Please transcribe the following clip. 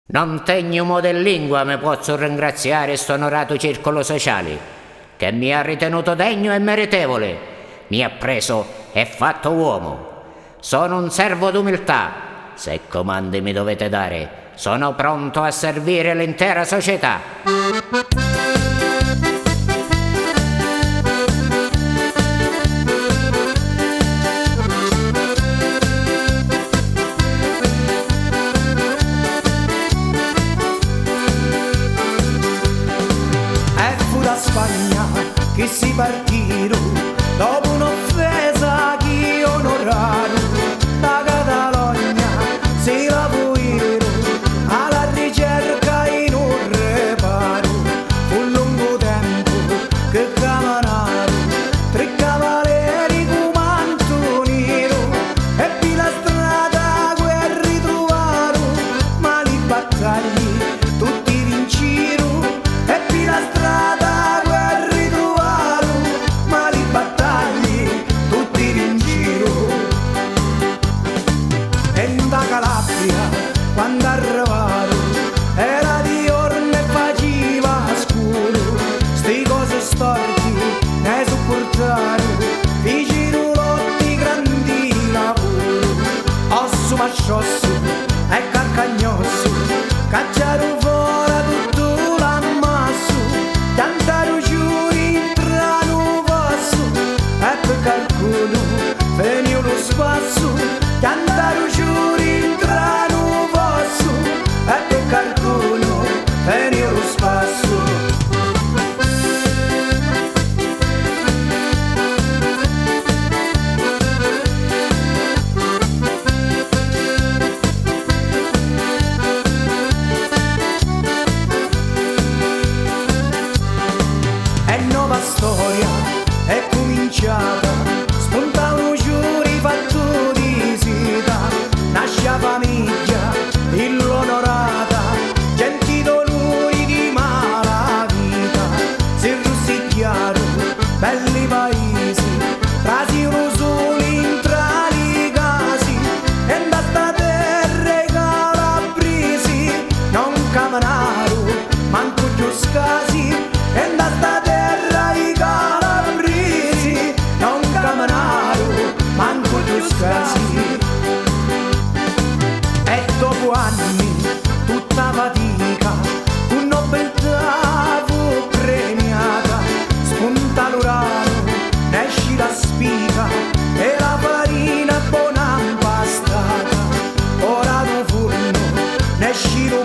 Non tegno del lingua mi posso ringraziare sto onorato circolo sociale, che mi ha ritenuto degno e meritevole, mi ha preso e fatto uomo. Sono un servo d'umiltà, se comandi mi dovete dare, sono pronto a servire l'intera società. Spagna che si partirono dopo un'offesa che onorarono da Catalogna si lavorarono alla ricerca in un reparo. Fu un lungo tempo che camminarono tre cavalieri come Antonino e per la strada quel ritrovarono, ma li battagli tutti vincirono e per la strada quando arrivarono era di giorno e faceva scuro, sti cose storti ne sopportarono, vicino lotti grandi lavoro, osso masciosso e carcagnosso, cacciarono fuori tutto l'ammasso, piantarono giù entrano fosso e per qualcuno veniva lo spasso, piantarono giù entrano fosso e per qualcuno veniva lo spasso. E nuova storia è cominciata, spuntavano giù i fattori di seta, nasce la famiglia l'onorata, genti dolori di mala vita, si rusicchiarono belli paesi, trasiro soli tra i casi, e da sta terra i calabresi non camminaro, manco più scasi, e da sta terra i calabresi non camminaro, manco più scasi. E dopo anni tutta fatica con nobiltà fu premiata, spunta l'urano, ne esci la spiga e la farina buona impastata, ora lo forno ne esci lo